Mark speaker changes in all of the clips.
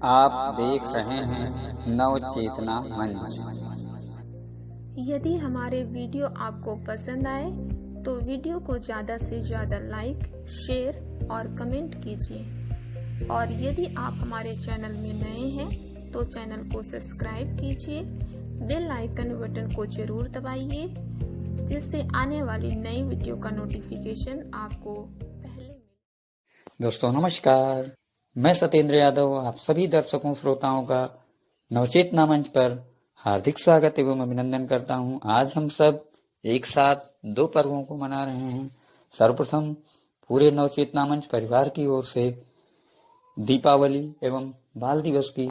Speaker 1: आप देख रहे हैं नव चेतना मंच।
Speaker 2: यदि हमारे वीडियो आपको पसंद आए तो वीडियो को ज़्यादा से ज़्यादा लाइक, शेयर और कमेंट कीजिए। और यदि आप हमारे चैनल में नए हैं तो चैनल को सब्सक्राइब कीजिए, बेल आइकन बटन को ज़रूर दबाइए, जिससे आने वाली नई वीडियो का नोटिफिकेशन आपको पहले मिले।
Speaker 1: दोस्तों नमस्कार, मैं सत्येंद्र यादव आप सभी दर्शकों श्रोताओं का नवचेतना मंच पर हार्दिक स्वागत एवं अभिनंदन करता हूं। आज हम सब एक साथ दो पर्वों को मना रहे हैं। सर्वप्रथम पूरे नवचेतना मंच परिवार की ओर से दीपावली एवं बाल दिवस की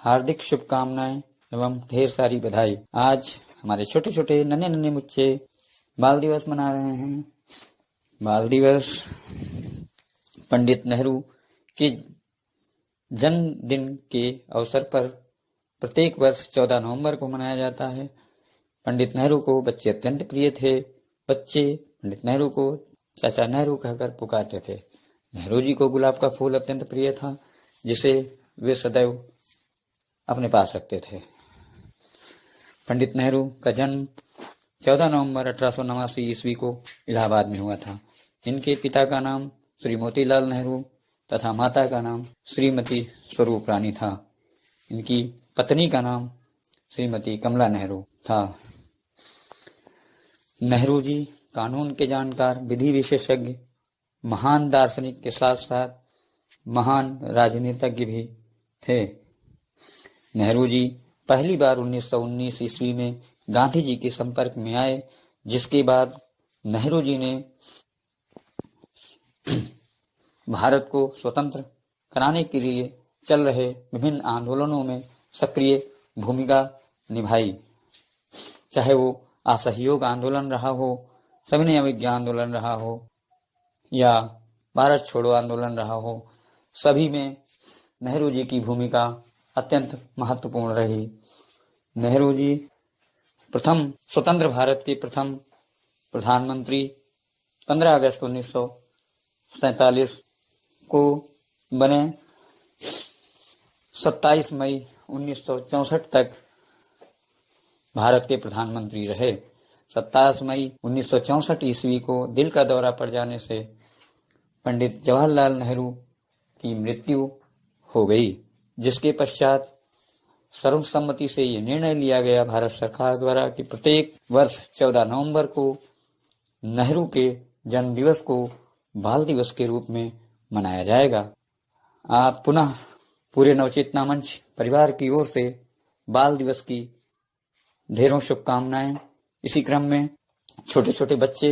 Speaker 1: हार्दिक शुभकामनाएं एवं ढेर सारी बधाई। आज हमारे छोटे छोटे नन्हे नन्हे बच्चे बाल दिवस मना रहे हैं। बाल दिवस पंडित नेहरू के जन्मदिन के अवसर पर प्रत्येक वर्ष 14 नवंबर को मनाया जाता है। पंडित नेहरू को बच्चे अत्यंत प्रिय थे। बच्चे पंडित नेहरू को चाचा नेहरू कहकर पुकारते थे। नेहरू जी को गुलाब का फूल अत्यंत प्रिय था, जिसे वे सदैव अपने पास रखते थे। पंडित नेहरू का जन्म 14 नवंबर 1889 ईस्वी को इलाहाबाद में हुआ था। इनके पिता का नाम श्री मोतीलाल नेहरू तथा माता का नाम श्रीमती स्वरूप रानी था। इनकी पत्नी का नाम श्रीमती कमला नेहरू था। नेहरू जी कानून के जानकार, विधि विशेषज्ञ, महान दार्शनिक के साथ साथ महान राजनीतिज्ञ भी थे। नेहरू जी पहली बार 1919 ईस्वी में गांधी जी के संपर्क में आए, जिसके बाद नेहरू जी ने भारत को स्वतंत्र कराने के लिए चल रहे विभिन्न आंदोलनों में सक्रिय भूमिका निभाई। चाहे वो असहयोग आंदोलन रहा हो, सविनय अवज्ञा आंदोलन रहा हो या भारत छोड़ो आंदोलन रहा हो, सभी में नेहरू जी की भूमिका अत्यंत महत्वपूर्ण रही। नेहरू जी प्रथम स्वतंत्र भारत के प्रथम प्रधानमंत्री 15 अगस्त 1947 को बने। 27 मई 1964 तक भारत के प्रधानमंत्री रहे। 27 मई 1964 ईस्वी को दिल का दौरा पड़ जाने से पंडित जवाहरलाल नेहरू की मृत्यु हो गई, जिसके पश्चात सर्वसम्मति से ये निर्णय लिया गया भारत सरकार द्वारा कि प्रत्येक वर्ष 14 नवंबर को नेहरू के जन्म दिवस को बाल दिवस के रूप में मनाया जाएगा। आप पुनः पूरे नवचेतना मंच परिवार की ओर से बाल दिवस की ढेरों शुभकामनाएं। इसी क्रम में छोटे छोटे बच्चे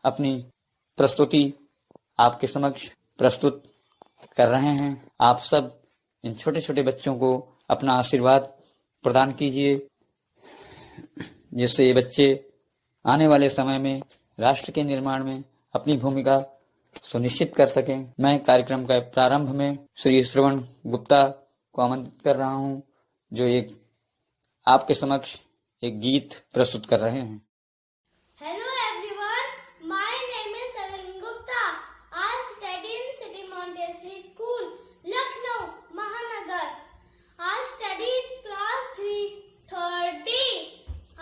Speaker 1: अपनी प्रस्तुति आपके समक्ष प्रस्तुत कर रहे हैं। आप सब इन छोटे छोटे बच्चों को अपना आशीर्वाद प्रदान कीजिए, जिससे ये बच्चे आने वाले समय में राष्ट्र के निर्माण में अपनी भूमिका सुनिश्चित कर सकें। मैं कार्यक्रम का प्रारंभ में श्री श्रवण गुप्ता को आमंत्रित कर रहा हूं, जो एक आपके समक्ष एक गीत प्रस्तुत कर रहे हैं।
Speaker 3: Hello everyone, my name is Shravan Gupta. I study in City Montessori School, Lucknow, Mahanagar. I study in class 3, third D.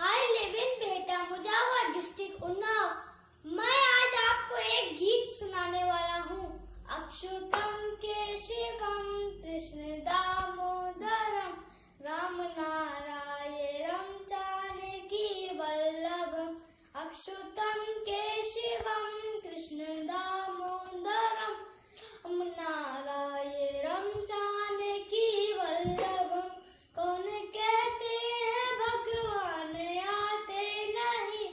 Speaker 3: I live in Behta Mujawar district, Unnao. मैं आज आपको एक गीत सुनाने वाला हूँ। अच्युतम केशवम कृष्ण दामोदरम राम नारायणं जानकी वल्लभम। अच्युतम केशवम कृष्ण दामोदरम राम नारायणं जानकी वल्लभम। कौन कहते हैं भगवान आते नहीं,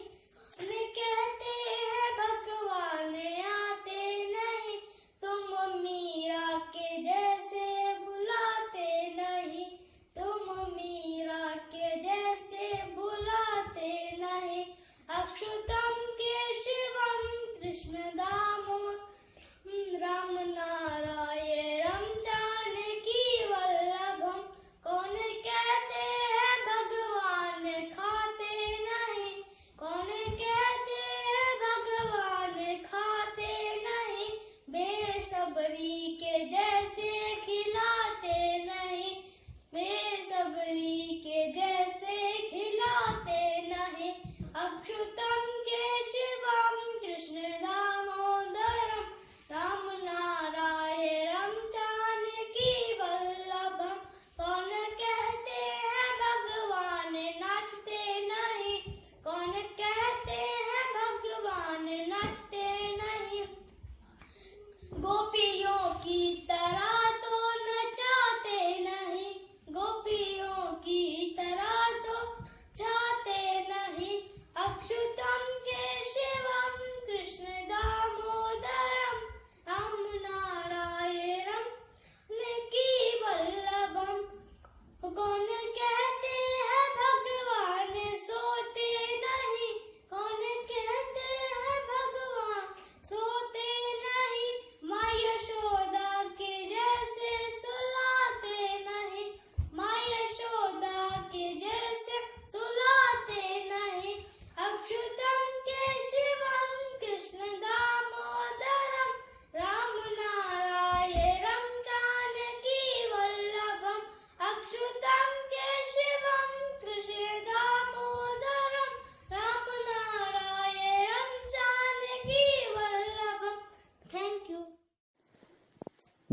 Speaker 3: कौन कहते हैं भगवान आते नहीं, तुम मीरा के जैसे बुलाते नहीं, तुम मीरा के जैसे बुलाते नहीं। अच्युतम केशवम कृष्ण दामोदरम राम नारायणं जानकी वल्लभम। कौन कहते हैं भगवान खाते नहीं, कौन कहते हैं भगवान खाते नहीं, बेसब्री के जैसे खिलाते नहीं।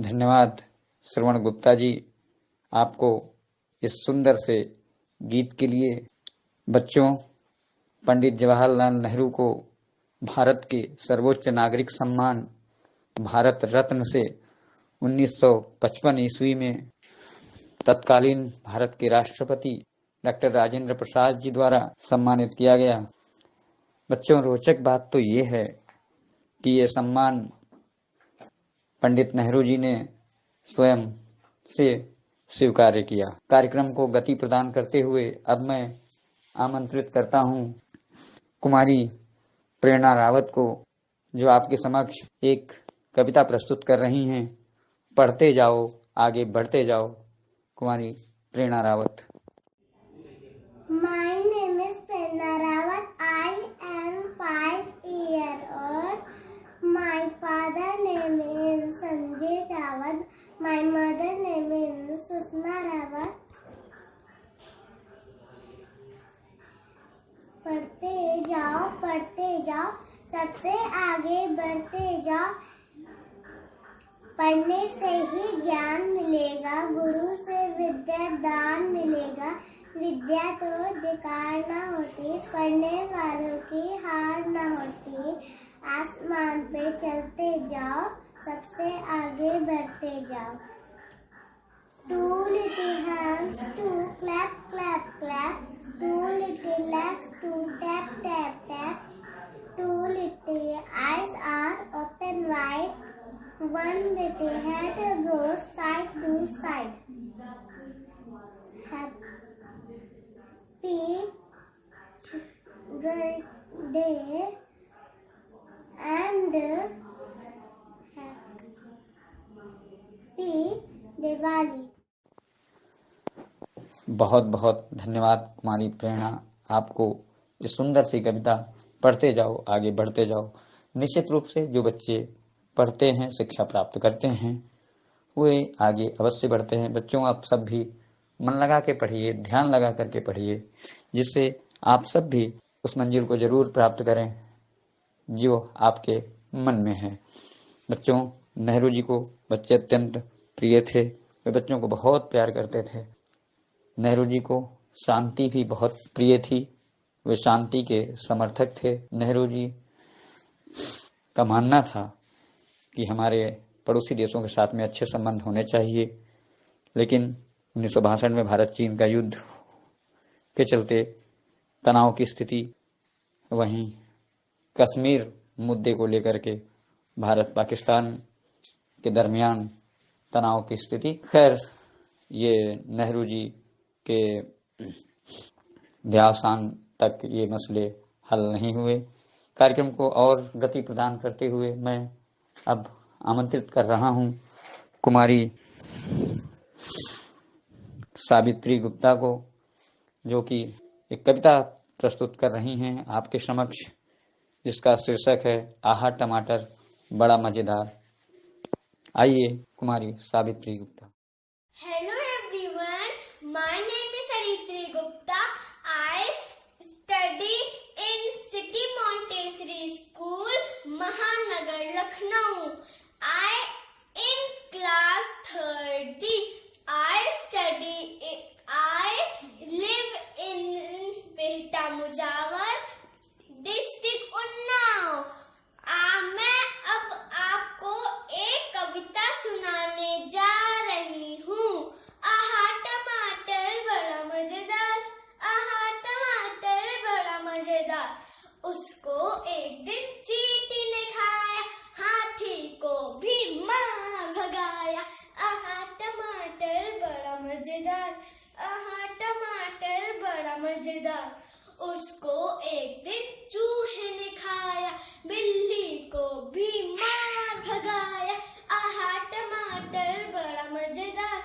Speaker 1: धन्यवाद श्रवण गुप्ता जी, आपको इस सुंदर से गीत के लिए। बच्चों, पंडित जवाहरलाल नेहरू को भारत के सर्वोच्च नागरिक सम्मान भारत रत्न से 1955 ईस्वी में तत्कालीन भारत के राष्ट्रपति डॉक्टर राजेंद्र प्रसाद जी द्वारा सम्मानित किया गया। बच्चों, रोचक बात तो ये है कि ये सम्मान पंडित नेहरू जी ने स्वयं से स्वीकार किया। कार्यक्रम को गति प्रदान करते हुए अब मैं आमंत्रित करता हूं कुमारी प्रेरणा रावत को, जो आपके समक्ष एक कविता प्रस्तुत कर रही हैं। पढ़ते जाओ, आगे बढ़ते जाओ। कुमारी प्रेरणा Rawat.
Speaker 3: My name is Prerna Rawat. I am 5 years old. My father name is Sanjay Rawat. My mother name is Susna Rawat. पढ़ते जाओ, सबसे आगे बढ़ते जाओ। पढ़ने से ही ज्ञान मिलेगा, गुरु से विद्या दान मिलेगा। विद्या तो बेकार न होती, पढ़ने वालों की हार न होती। आसमान पे चलते जाओ, सबसे आगे बढ़ते जाओ। Two little hands to clap, clap, clap. Two little legs to tap, tap, tap. Two little eyes are open wide. One little head goes side to side. Happy birthday and happy Diwali.
Speaker 1: बहुत बहुत धन्यवाद कुमारी प्रेरणा, आपको इस सुंदर सी कविता पढ़ते जाओ, आगे बढ़ते जाओ। निश्चित रूप से जो बच्चे पढ़ते हैं, शिक्षा प्राप्त करते हैं, वे आगे अवश्य बढ़ते हैं। बच्चों, आप सब भी मन लगा के पढ़िए, ध्यान लगा करके पढ़िए, जिससे आप सब भी उस मंजिल को जरूर प्राप्त करें जो आपके मन में है। बच्चों, नेहरू जी को बच्चे अत्यंत प्रिय थे। वे बच्चों को बहुत प्यार करते थे। नेहरू जी को शांति भी बहुत प्रिय थी। वे शांति के समर्थक थे। नेहरू जी का मानना था कि हमारे पड़ोसी देशों के साथ में अच्छे संबंध होने चाहिए, लेकिन 1962 में भारत चीन का युद्ध के चलते तनाव की स्थिति, वहीं कश्मीर मुद्दे को लेकर के भारत पाकिस्तान के दरमियान तनाव की स्थिति, खैर ये नेहरू जी के देहावसान तक ये मसले हल नहीं हुए। कार्यक्रम को और गति प्रदान करते हुए मैं अब आमंत्रित कर रहा हूं कुमारी सावित्री गुप्ता को, जो कि एक कविता प्रस्तुत कर रही हैं आपके समक्ष, जिसका शीर्षक है आहा टमाटर बड़ा मजेदार। आइए कुमारी Savitri Gupta.
Speaker 3: Hello everyone, my name is Saritri Gupta. I study in City Montessori School, Mahanagar, Lucknow. I in class 30. I live in Behta Mujawar, district Unnao. मैं अब आपको एक कविता सुनाने जा रही हूँ। आहा टमाटर बड़ा मजेदार, आहा टमाटर बड़ा मजेदार। उसको एक दिन चींटी ने खाया, हाथी को भी मार भगाया। आहा टमाटर बड़ा मजेदार, आहा टमाटर बड़ा मजेदार। उसको एक दिन चूहे ने खाया, बिल्ली को भी मार भगाया। आहा टमाटर बड़ा मजेदार,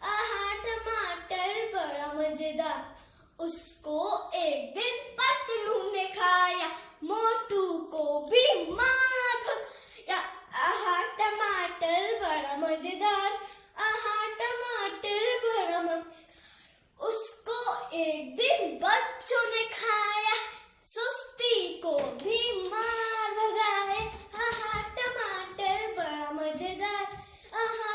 Speaker 3: आहा टमाटर बड़ा मजेदार। उसको एक दिन पतलू ने खाया, मोटू को भी मार भगाया। आहा टमाटर बड़ा मजेदार, आहा टमाटर बड़ा मजेदार। उसको एक दिन बच्चों ने खाया, सुस्ती को भी मार भगाए। आहा टमाटर बड़ा मजेदार, आहा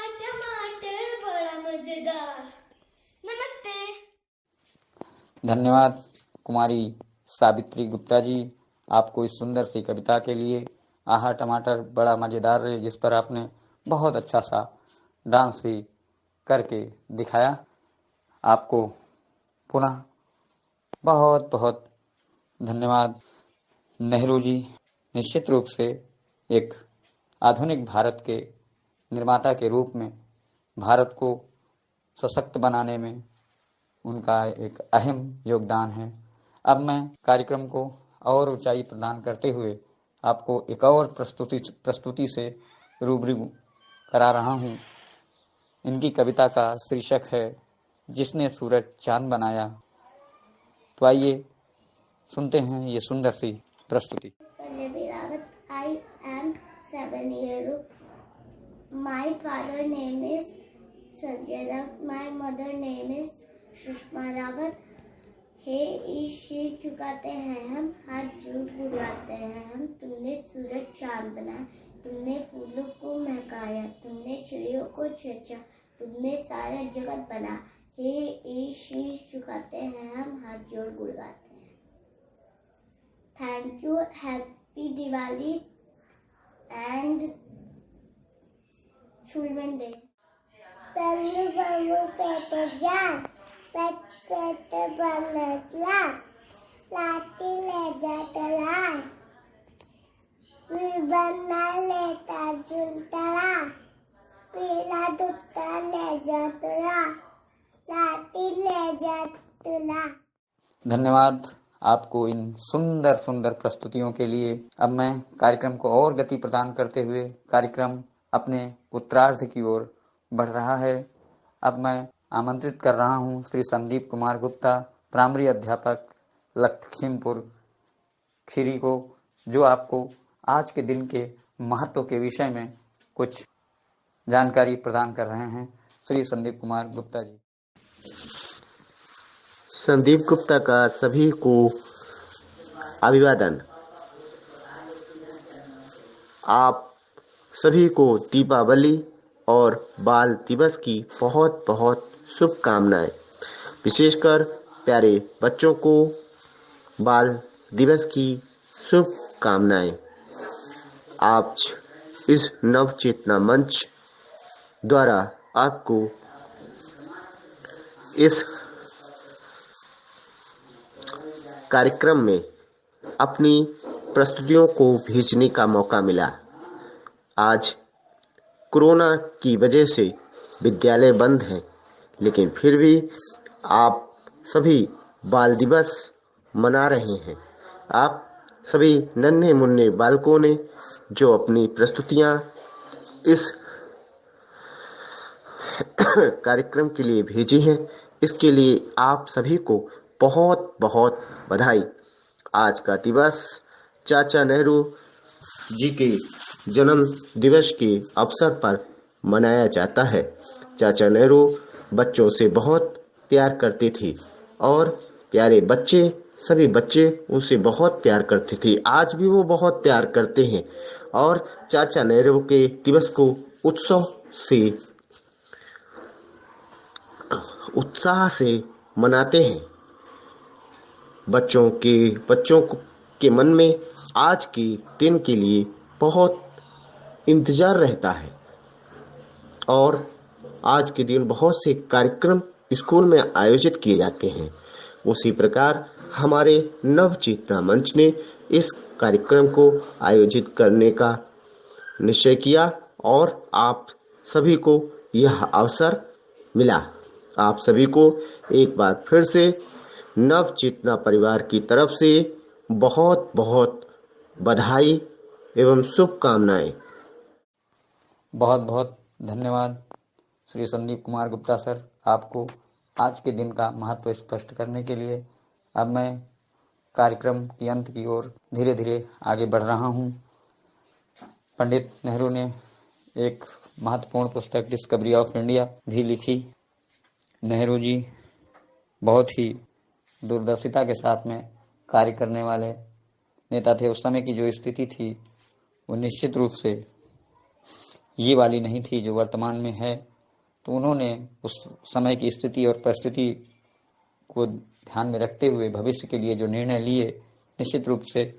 Speaker 1: धन्यवाद कुमारी सावित्री गुप्ता जी, आपको इस सुंदर सी कविता के लिए। आहा टमाटर बड़ा मजेदार है, जिस पर आपने बहुत अच्छा सा डांस भी करके दिखाया। आपको पुनः बहुत बहुत धन्यवाद। नेहरू जी निश्चित रूप से एक आधुनिक भारत के निर्माता के रूप में भारत को सशक्त बनाने में उनका एक अहम योगदान है। अब मैं कार्यक्रम को और ऊंचाई प्रदान करते हुए आपको एक और प्रस्तुति से रूबरू करा रहा हूं। इनकी कविता का शीर्षक है जिसने सूरज चांद बनाया। तो आइए सुनते हैं ये सुंदर सी प्रस्तुति।
Speaker 3: I am 7 years old. My father name is Sanjay Rawat. My mother name is Sushma Rawat. हे ईशी झुकाते हैं हम, हाथ जोड़ बुलाते हैं हम। तुमने सूरज चांद बनाया, तुमने फूलों को महकाया, तुमने चिड़ियों को चेचा, तुमने सारा जगत बना। हे ईशी झुकाते हैं हम, हाथ जोड़ बुलाते हैं। Thank you, happy Diwali and children day. Bamboo bamboo paper जान, पेट पेट बनला, लाठी ले जाता ला, बना लेता झुलता, पीला दूता ले जाता, लाठी ले जाता।
Speaker 1: धन्यवाद आपको इन सुंदर सुंदर प्रस्तुतियों के लिए। अब मैं कार्यक्रम को और गति प्रदान करते हुए कार्यक्रम अपने उत्तरार्ध की ओर बढ़ रहा है। अब मैं आमंत्रित कर रहा हूं श्री संदीप कुमार गुप्ता, प्राइमरी अध्यापक लखीमपुर खीरी को, जो आपको आज के दिन के महत्व के विषय में कुछ जानकारी प्रदान कर रहे हैं। श्री संदीप कुमार गुप्ता जी।
Speaker 4: संदीप गुप्ता का सभी को अभिवादन। आप सभी को दीपावली और बाल दिवस की बहुत बहुत शुभकामनाएं। विशेषकर प्यारे बच्चों को बाल दिवस की शुभकामनाएं। आज इस नव चेतना मंच द्वारा आपको इस कार्यक्रम में अपनी प्रस्तुतियों को भेजने का मौका मिला। आज कोरोना की वजह से विद्यालय बंद हैं, लेकिन फिर भी आप सभी बाल दिवस मना रहे हैं। आप सभी नन्हे मुन्ने बालकों ने जो अपनी प्रस्तुतियां इस कार्यक्रम के लिए भेजी हैं, इसके लिए आप सभी को बहुत बहुत बधाई। आज का दिवस चाचा नेहरू जी के जन्म दिवस के अवसर पर मनाया जाता है। चाचा नेहरू बच्चों से बहुत प्यार करते थे और प्यारे बच्चे, सभी बच्चे उनसे बहुत प्यार करते थे। आज भी वो बहुत प्यार करते हैं और चाचा नेहरू के दिवस को उत्साह से मनाते हैं। बच्चों के मन में आज के दिन के लिए बहुत इंतजार रहता है और आज के दिन बहुत से कार्यक्रम स्कूल में आयोजित किए जाते हैं। उसी प्रकार हमारे नव चेतना मंच ने इस कार्यक्रम को आयोजित करने का निश्चय किया और आप सभी को यह अवसर मिला। आप सभी को एक बार फिर से नव चेतना परिवार की तरफ से बहुत बहुत बधाई एवं शुभकामनाएं।
Speaker 1: बहुत बहुत धन्यवाद श्री संदीप कुमार गुप्ता सर, आपको आज के दिन का महत्व स्पष्ट करने के लिए। अब मैं कार्यक्रम के अंत की ओर धीरे धीरे आगे बढ़ रहा हूं। पंडित नेहरू ने एक महत्वपूर्ण पुस्तक डिस्कवरी ऑफ इंडिया भी लिखी। नेहरू जी बहुत ही दूरदर्शिता के साथ में कार्य करने वाले नेता थे। उस समय की जो स्थिति थी वो निश्चित रूप से ये वाली नहीं थी जो वर्तमान में है। तो उन्होंने उस समय की स्थिति और परिस्थिति को ध्यान में रखते हुए भविष्य के लिए जो निर्णय लिए, निश्चित रूप से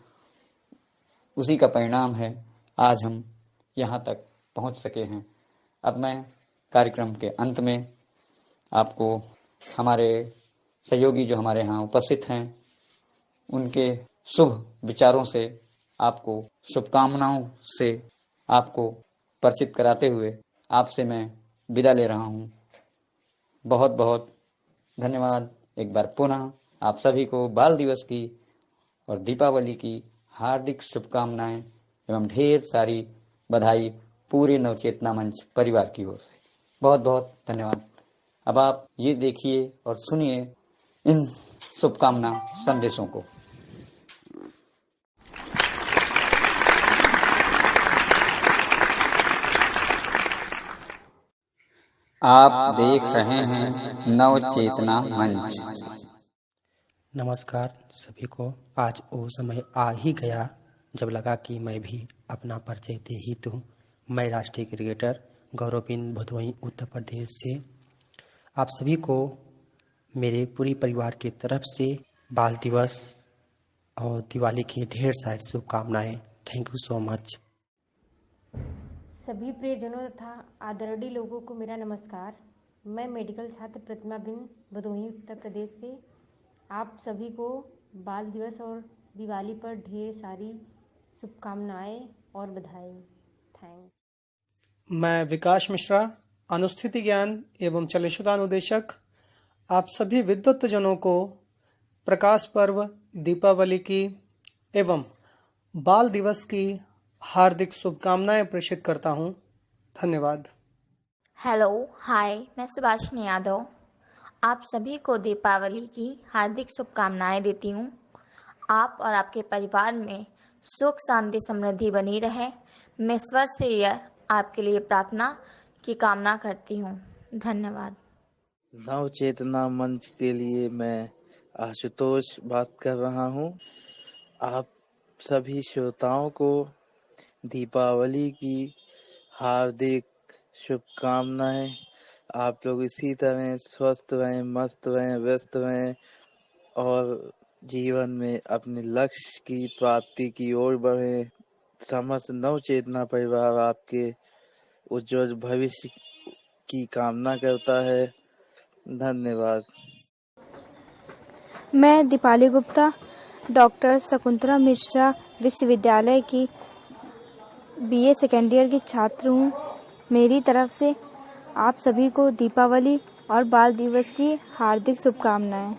Speaker 1: उसी का परिणाम है आज हम यहाँ तक पहुँच सके हैं। अब मैं कार्यक्रम के अंत में आपको हमारे सहयोगी जो हमारे यहाँ उपस्थित हैं उनके शुभ विचारों से, आपको शुभकामनाओं से आपको परिचित कराते हुए आपसे मैं विदा ले रहा हूँ। बहुत बहुत धन्यवाद। एक बार पुनः आप सभी को बाल दिवस की और दीपावली की हार्दिक शुभकामनाएं एवं ढेर सारी बधाई पूरे नवचेतना मंच परिवार की ओर से। बहुत बहुत धन्यवाद। अब आप ये देखिए और सुनिए इन शुभकामना संदेशों को। आप देख रहे हैं नवचेतना मंच।
Speaker 5: नमस्कार सभी को। आज वो समय आ ही गया जब लगा कि मैं भी अपना परिचय दे ही दूं। मैं राष्ट्रीय क्रिकेटर गौरविंद भदोई उत्तर प्रदेश से आप सभी को मेरे पूरी परिवार की तरफ से बाल दिवस और दिवाली की ढेर सारी शुभकामनाएं। Thank you so much.
Speaker 6: सभी प्रियजनों तथा आदरणीय लोगों को मेरा नमस्कार। मैं मेडिकल छात्र प्रतिमा बिंद भदोही उत्तर प्रदेश से आप सभी को बाल दिवस और दिवाली पर ढेर सारी शुभकामनाएं और बधाई। थैंक्स।
Speaker 7: मैं विकास मिश्रा, अनुस्थिति ज्ञान एवं चलचित्र अनुदेशक, आप सभी विद्वत जनों को प्रकाश पर्व, दीपावली की एवं बाल दिवस की हार्दिक शुभकामनाएं प्रेषित करता हूं। धन्यवाद।
Speaker 8: हेलो, हाय, मैं सुभाषिनी यादव आप सभी को दीपावली की हार्दिक शुभकामनाएं देती हूं। आप और आपके परिवार में सुख शांति समृद्धि बनी रहे, मैं ईश्वर से यह आपके लिए प्रार्थना की कामना करती हूं। धन्यवाद।
Speaker 9: नवचेतना मंच के लिए मैं आशुतोष बात कर रहा हूं। आप सभी श्रोताओं को दीपावली की हार्दिक शुभकामनाएं। आप लोग इसी तरह स्वस्थ रहें, मस्त रहें, व्यस्त रहें और जीवन में अपने लक्ष्य की प्राप्ति की ओर बढ़ें। समस्त नवचेतना परिवार आपके उज्जवल भविष्य की कामना करता है। धन्यवाद।
Speaker 10: मैं दीपाली गुप्ता, डॉक्टर शकुंतला मिश्रा विश्वविद्यालय की बीए सेकेंड ईयर की छात्र हूँ। मेरी तरफ से आप सभी को दीपावली और बाल दिवस की हार्दिक शुभकामनाएं।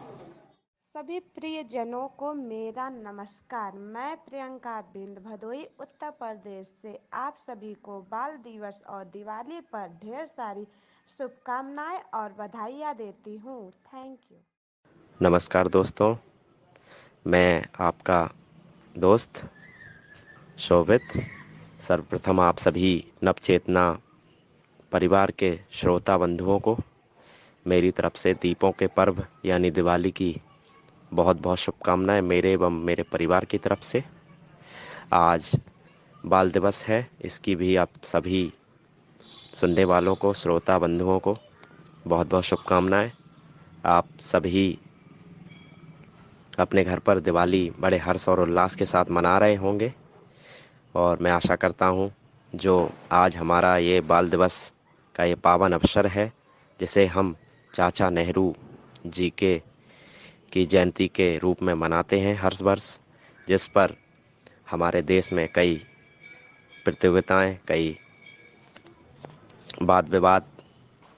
Speaker 11: सभी प्रिय जनों को मेरा नमस्कार। मैं प्रियंका बिंद भदोई उत्तर प्रदेश से आप सभी को बाल दिवस और दिवाली पर ढेर सारी शुभकामनाएं और बधाइयाँ देती हूँ। Thank you.
Speaker 12: नमस्कार दोस्तों, मैं आपका दोस्त शोभित। सर्वप्रथम आप सभी नवचेतना परिवार के श्रोता बंधुओं को मेरी तरफ से दीपों के पर्व यानी दिवाली की बहुत बहुत शुभकामनाएं मेरे एवं मेरे परिवार की तरफ से। आज बाल दिवस है, इसकी भी आप सभी सुनने वालों को, श्रोता बंधुओं को बहुत बहुत शुभकामनाएं। आप सभी अपने घर पर दिवाली बड़े हर्ष और उल्लास के साथ मना रहे होंगे और मैं आशा करता हूं जो आज हमारा ये बाल दिवस का ये पावन अवसर है, जिसे हम चाचा नेहरू जी की जयंती के रूप में मनाते हैं हर वर्ष, जिस पर हमारे देश में कई प्रतियोगिताएं, कई वाद विवाद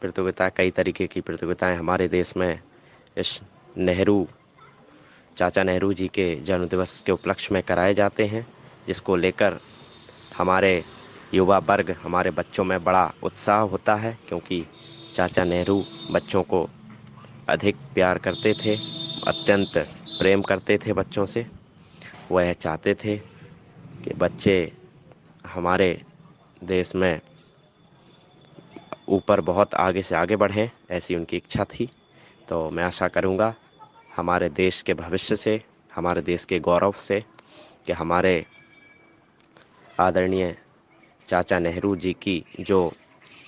Speaker 12: प्रतियोगिताएं, कई तरीके की प्रतियोगिताएं हमारे देश में इस चाचा नेहरू जी के जन्मदिवस के उपलक्ष्य में कराए जाते हैं, जिसको लेकर हमारे युवा वर्ग, हमारे बच्चों में बड़ा उत्साह होता है, क्योंकि चाचा नेहरू बच्चों को अधिक प्यार करते थे, अत्यंत प्रेम करते थे बच्चों से। वह चाहते थे कि बच्चे हमारे देश में ऊपर बहुत आगे से आगे बढ़ें, ऐसी उनकी इच्छा थी। तो मैं आशा करूँगा हमारे देश के भविष्य से, हमारे देश के गौरव से, कि हमारे आदरणीय चाचा नेहरू जी की जो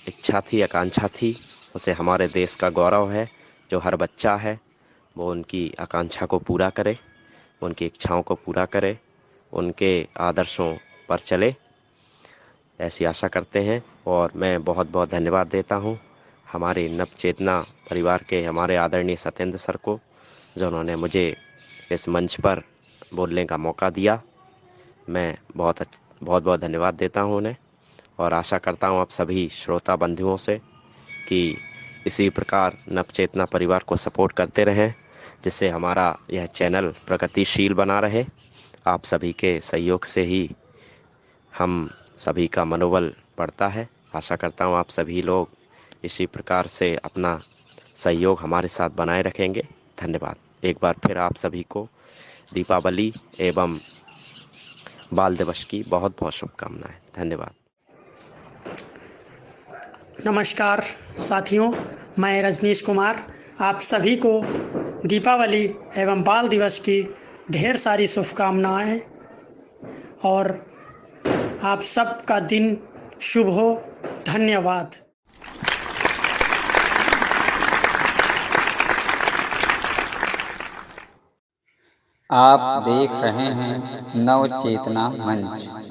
Speaker 12: इच्छा थी, आकांक्षा थी, उसे हमारे देश का गौरव है। जो हर बच्चा है वो उनकी आकांक्षा को पूरा करे, उनकी इच्छाओं को पूरा करे, उनके आदर्शों पर चले, ऐसी आशा करते हैं। और मैं बहुत बहुत धन्यवाद देता हूँ हमारे नवचेतना परिवार के हमारे आदरणीय सत्येंद्र सर को, जिन्होंने मुझे इस मंच पर बोलने का मौका दिया। मैं बहुत बहुत धन्यवाद देता हूँ उन्हें, और आशा करता हूँ आप सभी श्रोता बंधुओं से कि इसी प्रकार नवचेतना परिवार को सपोर्ट करते रहें, जिससे हमारा यह चैनल प्रगतिशील बना रहे। आप सभी के सहयोग से ही हम सभी का मनोबल बढ़ता है। आशा करता हूँ आप सभी लोग इसी प्रकार से अपना सहयोग हमारे साथ बनाए रखेंगे। धन्यवाद। एक बार फिर आप सभी को दीपावली एवं बाल दिवस की बहुत बहुत शुभकामनाएं। धन्यवाद।
Speaker 13: नमस्कार साथियों, मैं रजनीश कुमार आप सभी को दीपावली एवं बाल दिवस की ढेर सारी शुभकामनाएं, और आप सबका दिन शुभ हो। धन्यवाद।
Speaker 1: आप देख रहे हैं नवचेतना मंच।